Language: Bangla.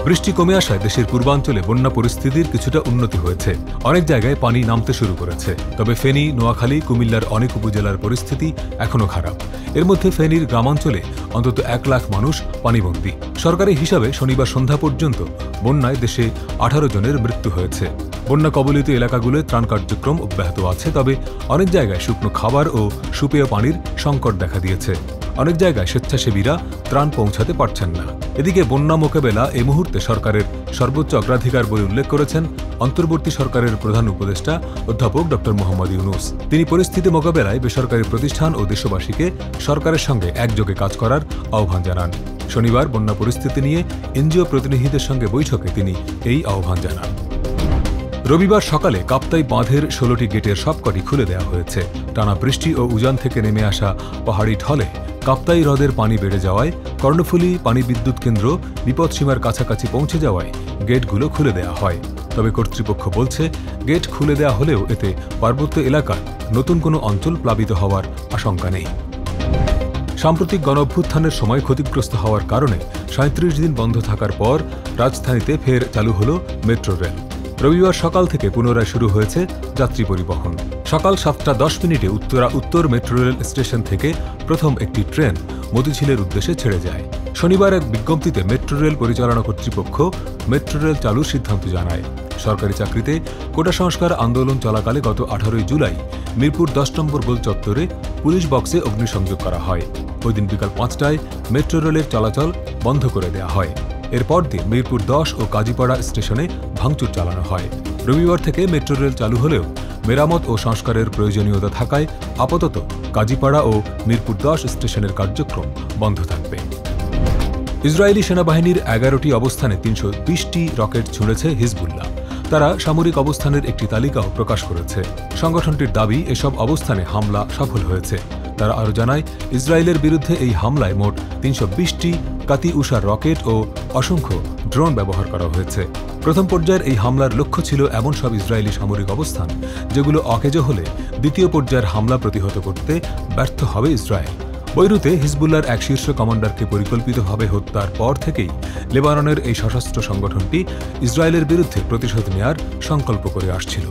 বৃষ্টি কমে আসায় দেশের পূর্বাঞ্চলে বন্যা পরিস্থিতির কিছুটা উন্নতি হয়েছে। অনেক জায়গায় পানি নামতে শুরু করেছে। তবে ফেনী, নোয়াখালী, কুমিল্লার অনেক উপজেলার পরিস্থিতি এখনও খারাপ। এর মধ্যে ফেনীর গ্রামাঞ্চলে অন্তত 1 লাখ মানুষ পানিবন্দী। সরকারি হিসাবে শনিবার সন্ধ্যা পর্যন্ত বন্যায় দেশে 18 জনের মৃত্যু হয়েছে। বন্যা কবলিত এলাকাগুলোয় ত্রাণ কার্যক্রম অব্যাহত আছে, তবে অনেক জায়গায় শুকনো খাবার ও সুপেয় পানির সংকট দেখা দিয়েছে। অনেক জায়গায় স্বেচ্ছাসেবীরা ত্রাণ পৌঁছাতে পারছেন না। এদিকে বন্যা মোকাবেলা এই মুহূর্তে সরকারের সর্বোচ্চ অগ্রাধিকার বলে উল্লেখ করেছেন অন্তর্বর্তী সরকারের প্রধান উপদেষ্টা অধ্যাপক ড. মোহাম্মদ ইউনূস। তিনি পরিস্থিতি মোকাবেলায় বেসরকারি প্রতিষ্ঠান ও দেশবাসীকে সরকারের সঙ্গে একযোগে কাজ করার আহ্বান জানান। শনিবার বন্যা পরিস্থিতি নিয়ে এনজিও প্রতিনিধিদের সঙ্গে বৈঠকে তিনি এই আহ্বান জানান। রবিবার সকালে কাপ্তাই বাঁধের 16টি গেটের সবকটি খুলে দেওয়া হয়েছে। টানা বৃষ্টি ও উজান থেকে নেমে আসা পাহাড়ি ঢলে কাপ্তাই হ্রদের পানি বেড়ে যাওয়ায় কর্ণফুলী পানি বিদ্যুৎ কেন্দ্র বিপদসীমার কাছাকাছি পৌঁছে যাওয়ায় গেটগুলো খুলে দেওয়া হয়। তবে কর্তৃপক্ষ বলছে, গেট খুলে দেওয়া হলেও এতে পার্বত্য এলাকার নতুন কোনো অঞ্চল প্লাবিত হওয়ার আশঙ্কা নেই। সাম্প্রতিক গণঅভ্যুত্থানের সময় ক্ষতিগ্রস্ত হওয়ার কারণে 37 দিন বন্ধ থাকার পর রাজধানীতে ফের চালু হল মেট্রো রেল। রবিবার সকাল থেকে পুনরায় শুরু হয়েছে যাত্রী পরিবহন। সকাল 7টা 10 মিনিটে উত্তর মেট্রো রেল স্টেশন থেকে প্রথম একটি ট্রেন মতিঝিলের উদ্দেশ্যে ছেড়ে যায়। শনিবার এক বিজ্ঞপ্তিতে মেট্রো রেল পরিচালনা কর্তৃপক্ষ মেট্রো রেল চালুর সিদ্ধান্ত জানায়। সরকারি চাকরিতে কোটা সংস্কার আন্দোলন চলাকালে গত 18 জুলাই মিরপুর 10 নম্বর গোল চত্বরে পুলিশ বক্সে অগ্নিসংযোগ করা হয়। ওই দিন বিকাল 5টায় মেট্রো রেলের চলাচল বন্ধ করে দেওয়া হয়। এরপর দিন মিরপুর 10 ও কাজীপাড়া স্টেশনে ভাঙচুর চালানো হয়। রবিবার থেকে মেট্রো রেল চালু হলেও মেরামত ও সংস্কারের প্রয়োজনীয়তা থাকায় আপাতত কাজীপাড়া ও মিরপুর 10 স্টেশনের কার্যক্রম বন্ধ থাকবে। ইসরায়েলি সেনাবাহিনীর 11টি অবস্থানে 320টি রকেট ছুঁড়েছে হিজবুল্লাহ। তারা সামরিক অবস্থানের একটি তালিকাও প্রকাশ করেছে। সংগঠনটির দাবি, এসব অবস্থানে হামলা সফল হয়েছে। তারা আরও জানায়, ইসরায়েলের বিরুদ্ধে এই হামলায় মোট 320টি কাতিউষার রকেট ও অসংখ্য ড্রোন ব্যবহার করা হয়েছে। প্রথম পর্যায়ের এই হামলার লক্ষ্য ছিল এমন সব ইসরায়েলি সামরিক অবস্থান যেগুলো অকেজো হলে দ্বিতীয় পর্যায়ের হামলা প্রতিহত করতে ব্যর্থ হবে ইসরায়েল। বৈরুতে হিজবুল্লাহর এক শীর্ষ কমান্ডারকে পরিকল্পিতভাবে হত্যার পর থেকেই লেবাননের এই সশস্ত্র সংগঠনটি ইসরায়েলের বিরুদ্ধে প্রতিশোধ নেয়ার সংকল্প করে আসছিল।